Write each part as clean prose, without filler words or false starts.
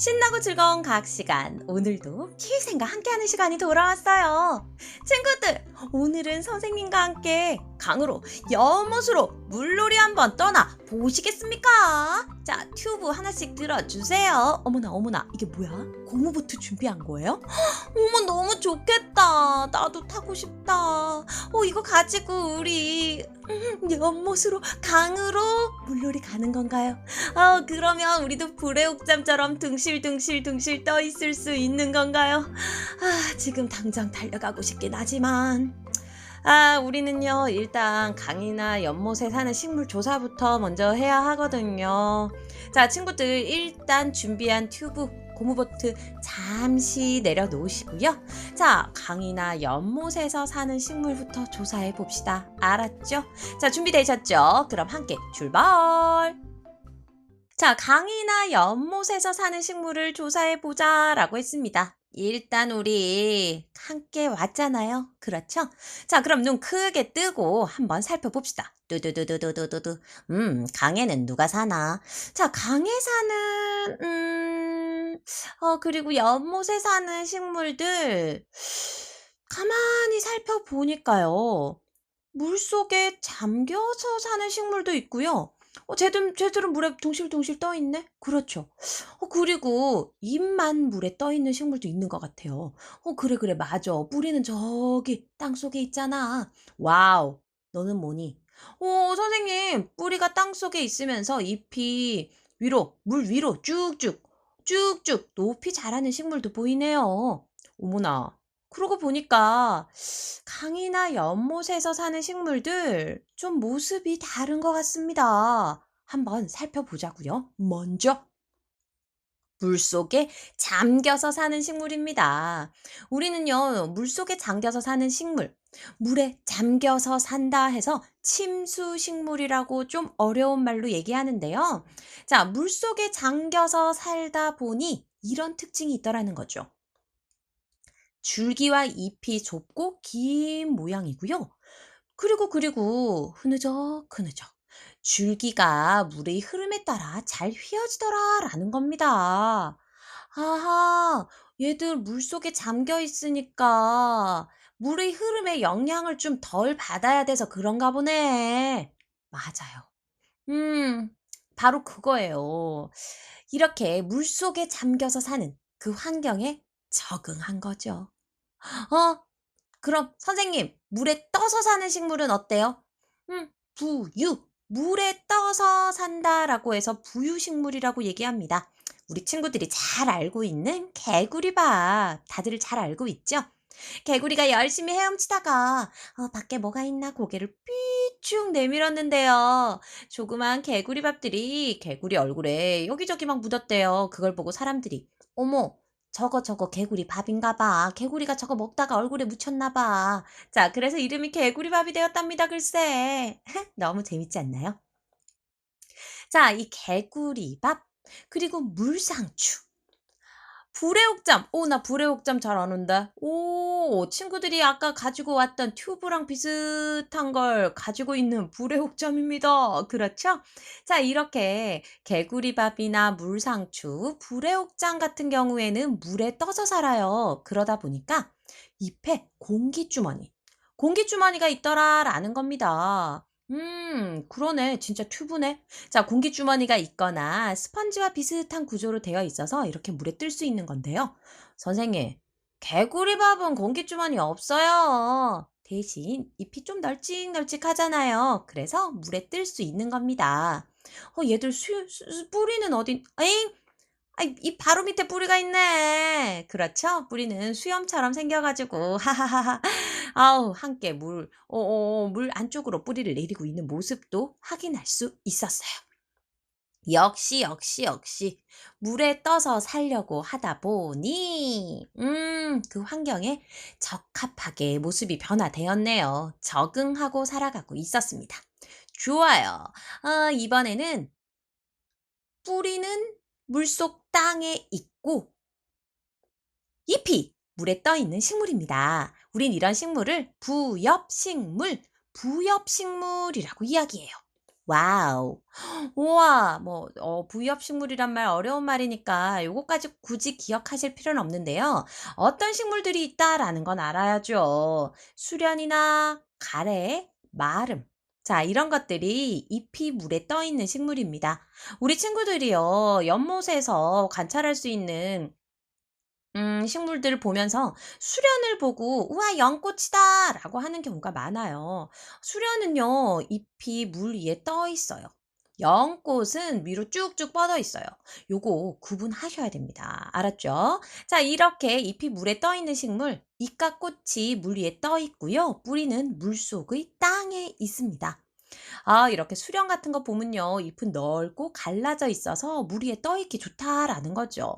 신나고 즐거운 과학 시간. 오늘도 키위생과 함께하는 시간이 돌아왔어요. 친구들, 오늘은 선생님과 함께 강으로 연못으로 물놀이 한번 떠나 보시겠습니까? 자, 튜브 하나씩 들어주세요. 어머나 어머나, 이게 뭐야? 고무보트 준비한 거예요? 어머, 너무 좋겠다. 나도 타고 싶다. 이거 가지고 우리 연못으로 강으로 물놀이 가는 건가요? 그러면 우리도 불의옥잠처럼 둥실둥실둥실 떠 있을 수 있는 건가요? 지금 당장 달려가고 싶긴 하지만 우리는요, 일단 강이나 연못에 사는 식물 조사부터 먼저 해야 하거든요. 자, 친구들, 일단 준비한 튜브 고무보트 잠시 내려놓으시고요. 자, 강이나 연못에서 사는 식물부터 조사해 봅시다. 알았죠? 자, 준비되셨죠? 그럼 함께 출발! 자, 강이나 연못에서 사는 식물을 조사해 보자 라고 했습니다. 일단 우리 함께 왔잖아요. 그렇죠? 자, 그럼 눈 크게 뜨고 한번 살펴봅시다. 뚜두두두두두두. 강에는 누가 사나? 자, 강에 사는 그리고 연못에 사는 식물들 가만히 살펴보니까요. 물속에 잠겨서 사는 식물도 있고요. 쟤들은 물에 둥실둥실 떠 있네? 그렇죠. 그리고 잎만 물에 떠 있는 식물도 있는 것 같아요. 그래, 맞아. 뿌리는 저기 땅속에 있잖아. 와우, 너는 뭐니? 선생님, 뿌리가 땅속에 있으면서 잎이 물 위로 쭉쭉 높이 자라는 식물도 보이네요. 어머나. 그러고 보니까 강이나 연못에서 사는 식물들 좀 모습이 다른 것 같습니다. 한번 살펴보자고요. 먼저 물속에 잠겨서 사는 식물입니다. 우리는요, 물속에 잠겨서 사는 식물, 물에 잠겨서 산다 해서 침수식물이라고 좀 어려운 말로 얘기하는데요. 자, 물속에 잠겨서 살다 보니 이런 특징이 있더라는 거죠. 줄기와 잎이 좁고 긴 모양이고요. 그리고 흐느적흐느적 줄기가 물의 흐름에 따라 잘 휘어지더라라는 겁니다. 아하, 얘들 물속에 잠겨 있으니까 물의 흐름에 영향을 좀 덜 받아야 돼서 그런가 보네. 맞아요. 음, 바로 그거예요. 이렇게 물속에 잠겨서 사는 그 환경에 적응한 거죠. 어, 그럼 선생님, 물에 떠서 사는 식물은 어때요? 부유. 물에 떠서 산다라고 해서 부유식물이라고 얘기합니다. 우리 친구들이 잘 알고 있는 개구리밥. 다들 잘 알고 있죠? 개구리가 열심히 헤엄치다가 밖에 뭐가 있나 고개를 삐쭉 내밀었는데요. 조그만 개구리밥들이 개구리 얼굴에 여기저기 막 묻었대요. 그걸 보고 사람들이 어머, 저거 개구리 밥인가 봐. 개구리가 저거 먹다가 얼굴에 묻혔나 봐. 자, 그래서 이름이 개구리밥이 되었답니다. 글쎄. 너무 재밌지 않나요? 자, 이 개구리밥 그리고 물상추. 불의옥잠. 나 불의옥잠 잘 아는데. 친구들이 아까 가지고 왔던 튜브랑 비슷한 걸 가지고 있는 불의옥잠입니다. 그렇죠? 자, 이렇게 개구리밥이나 물상추, 불의옥잠 같은 경우에는 물에 떠서 살아요. 그러다 보니까 잎에 공기주머니가 있더라라는 겁니다. 그러네. 진짜 튜브네. 자, 공기주머니가 있거나 스펀지와 비슷한 구조로 되어 있어서 이렇게 물에 뜰 수 있는 건데요. 선생님, 개구리밥은 공기주머니 없어요. 대신 잎이 좀 널찍널찍하잖아요. 그래서 물에 뜰 수 있는 겁니다. 얘들 뿌리는 어디, 에잉? 이 바로 밑에 뿌리가 있네. 그렇죠? 뿌리는 수염처럼 생겨가지고, 하하하하. 아우, 함께 물 안쪽으로 뿌리를 내리고 있는 모습도 확인할 수 있었어요. 역시. 물에 떠서 살려고 하다 보니, 그 환경에 적합하게 모습이 변화되었네요. 적응하고 살아가고 있었습니다. 좋아요. 이번에는 뿌리는 물속 땅에 있고, 잎이 물에 떠 있는 식물입니다. 우린 이런 식물을 부엽식물이라고 이야기해요. 와우. 우와. 부위업식물이란 말 어려운 말이니까 요거까지 굳이 기억하실 필요는 없는데요. 어떤 식물들이 있다라는 건 알아야죠. 수련이나 가래, 마름. 자, 이런 것들이 잎이 물에 떠 있는 식물입니다. 우리 친구들이요, 연못에서 관찰할 수 있는 식물들을 보면서 수련을 보고 "우와 연꽃이다."라고 하는 경우가 많아요. 수련은요 잎이 물 위에 떠 있어요. 연꽃은 위로 쭉쭉 뻗어 있어요. 요거 구분하셔야 됩니다. 알았죠? 자, 이렇게 잎이 물에 떠 있는 식물, 잎과 꽃이 물 위에 떠 있고요. 뿌리는 물속의 땅에 있습니다. 아, 이렇게 수령 같은 거 보면요. 잎은 넓고 갈라져 있어서 물 위에 떠 있기 좋다라는 거죠.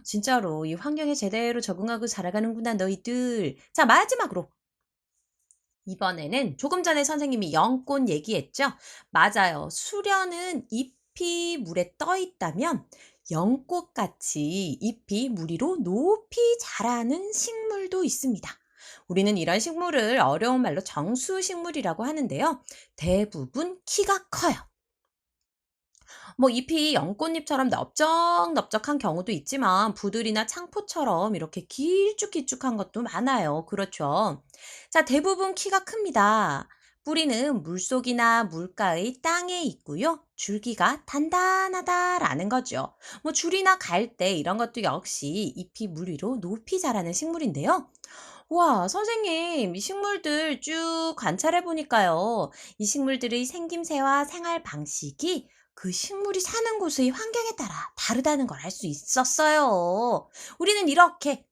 진짜로 이 환경에 제대로 적응하고 자라가는구나 너희들. 자, 마지막으로 이번에는 조금 전에 선생님이 연꽃 얘기했죠? 맞아요. 수련은 잎이 물에 떠 있다면 연꽃같이 잎이 물 위로 높이 자라는 식물도 있습니다. 우리는 이런 식물을 어려운 말로 정수식물이라고 하는데요. 대부분 키가 커요. 잎이 연꽃잎처럼 넓적넓적한 경우도 있지만 부들이나 창포처럼 이렇게 길쭉길쭉한 것도 많아요. 그렇죠. 자, 대부분 키가 큽니다. 뿌리는 물속이나 물가의 땅에 있고요. 줄기가 단단하다라는 거죠. 줄이나 갈대 이런 것도 역시 잎이 물 위로 높이 자라는 식물인데요. 와, 선생님, 이 식물들 쭉 관찰해 보니까요. 이 식물들의 생김새와 생활 방식이 그 식물이 사는 곳의 환경에 따라 다르다는 걸 알 수 있었어요. 우리는 이렇게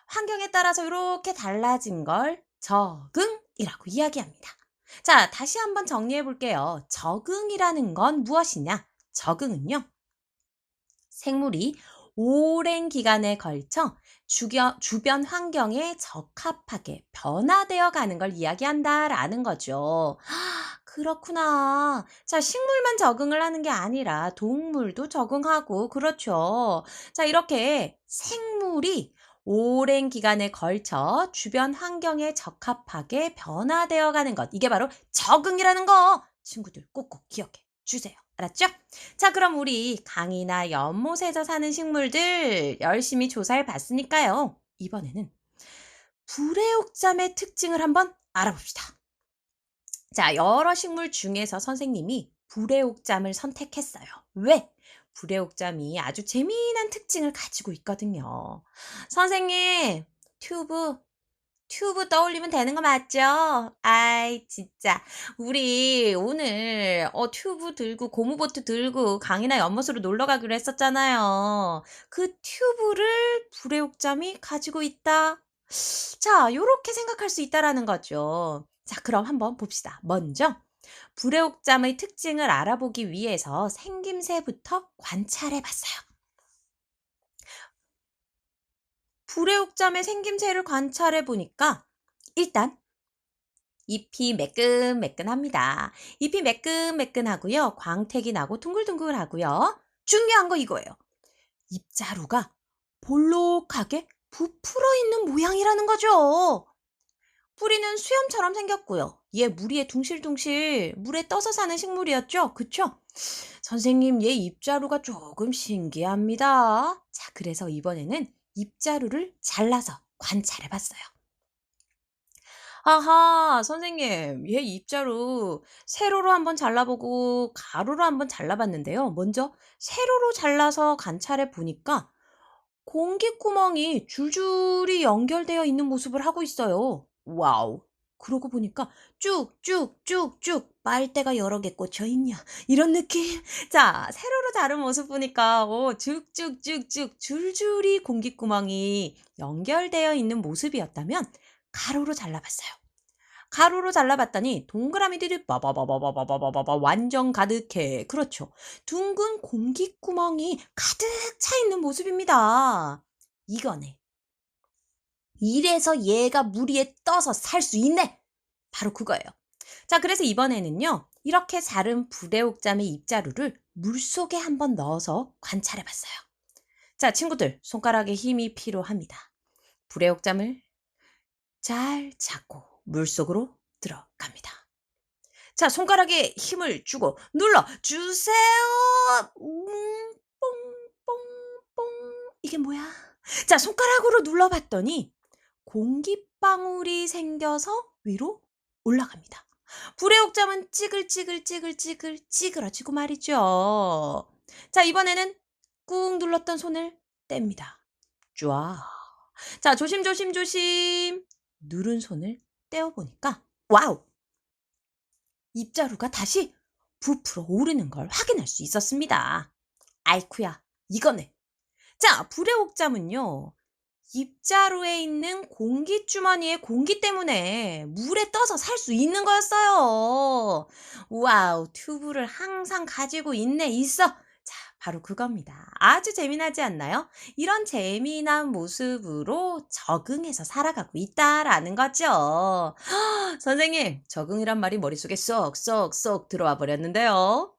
환경에 따라서 이렇게 달라진 걸 적응이라고 이야기합니다. 자, 다시 한번 정리해 볼게요. 적응이라는 건 무엇이냐? 적응은요. 생물이 오랜 기간에 걸쳐 주변 환경에 적합하게 변화되어 가는 걸 이야기한다라는 거죠. 그렇구나. 자, 식물만 적응을 하는 게 아니라 동물도 적응하고, 그렇죠. 자, 이렇게 생물이 오랜 기간에 걸쳐 주변 환경에 적합하게 변화되어 가는 것. 이게 바로 적응이라는 거. 친구들 꼭꼭 기억해 주세요. 알았죠? 자, 그럼 우리 강이나 연못에서 사는 식물들 열심히 조사해 봤으니까요. 이번에는 불의옥잠의 특징을 한번 알아봅시다. 자, 여러 식물 중에서 선생님이 불의옥잠을 선택했어요. 왜? 불의옥잠이 아주 재미난 특징을 가지고 있거든요. 선생님, 튜브 떠올리면 되는 거 맞죠? 아이, 진짜. 우리 오늘 튜브 들고 고무보트 들고 강이나 연못으로 놀러 가기로 했었잖아요. 그 튜브를 불의옥잠이 가지고 있다. 자, 요렇게 생각할 수 있다라는 거죠. 자, 그럼 한번 봅시다. 먼저 불의옥잠의 특징을 알아보기 위해서 생김새부터 관찰해 봤어요. 불의옥잠의 생김새를 관찰해 보니까 일단 잎이 매끈매끈합니다. 잎이 매끈매끈하고요. 광택이 나고 둥글둥글하고요. 중요한 거 이거예요. 잎자루가 볼록하게 부풀어 있는 모양이라는 거죠. 뿌리는 수염처럼 생겼고요. 얘 물 위에 둥실둥실 물에 떠서 사는 식물이었죠. 그쵸? 선생님, 얘 잎자루가 조금 신기합니다. 자, 그래서 이번에는 잎자루를 잘라서 관찰해 봤어요. 아하, 선생님, 얘 잎자루 세로로 한번 잘라보고 가로로 한번 잘라봤는데요. 먼저 세로로 잘라서 관찰해 보니까 공기구멍이 줄줄이 연결되어 있는 모습을 하고 있어요. 와우. 그러고 보니까 쭉쭉쭉쭉 빨대가 여러 개 꽂혀 있냐. 이런 느낌. 자, 세로로 자른 모습 보니까 쭉쭉쭉쭉 줄줄이 공기구멍이 연결되어 있는 모습이었다면 가로로 잘라봤어요. 가로로 잘라봤더니 동그라미들이 빠바바바바바바바바 완전 가득해. 그렇죠. 둥근 공기구멍이 가득 차 있는 모습입니다. 이거네. 이래서 얘가 물 위에 떠서 살 수 있네. 바로 그거예요. 자, 그래서 이번에는요. 이렇게 자른 불의옥잠의 잎자루를 물속에 한번 넣어서 관찰해 봤어요. 자, 친구들, 손가락에 힘이 필요합니다. 불의옥잠을 잘 잡고 물속으로 들어갑니다. 자, 손가락에 힘을 주고 눌러 주세요. 뽕뽕뽕. 이게 뭐야? 자, 손가락으로 눌러봤더니 공기방울이 생겨서 위로 올라갑니다. 불의 옥잠은 찌글찌글찌글찌글 찌그러지고 말이죠. 자, 이번에는 꾹 눌렀던 손을 뗍니다. 쫙. 자, 조심조심조심. 누른 손을 떼어보니까 와우! 입자루가 다시 부풀어 오르는 걸 확인할 수 있었습니다. 아이쿠야, 이거네. 자, 불의 옥잠은요. 입자루에 있는 공기주머니의 공기 때문에 물에 떠서 살 수 있는 거였어요. 와우, 튜브를 항상 가지고 있네, 있어. 자, 바로 그겁니다. 아주 재미나지 않나요? 이런 재미난 모습으로 적응해서 살아가고 있다라는 거죠. 선생님, 적응이란 말이 머릿속에 쏙쏙쏙 들어와 버렸는데요.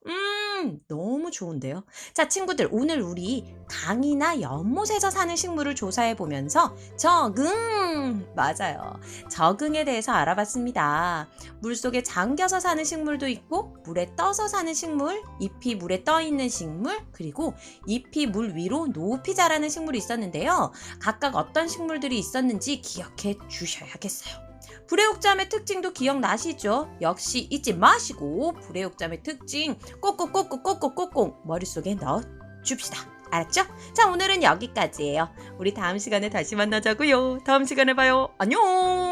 너무 좋은데요. 자, 친구들, 오늘 우리 강이나 연못에서 사는 식물을 조사해 보면서 적응! 맞아요. 적응에 대해서 알아봤습니다. 물속에 잠겨서 사는 식물도 있고, 물에 떠서 사는 식물, 잎이 물에 떠 있는 식물, 그리고 잎이 물 위로 높이 자라는 식물이 있었는데요. 각각 어떤 식물들이 있었는지 기억해 주셔야겠어요. 불의 옥잠의 특징도 기억나시죠? 역시 잊지 마시고 불의 옥잠의 특징 꼭꼭꼭꼭꼭꼭꼭 머릿속에 넣어줍시다. 알았죠? 자, 오늘은 여기까지예요. 우리 다음 시간에 다시 만나자고요. 다음 시간에 봐요. 안녕.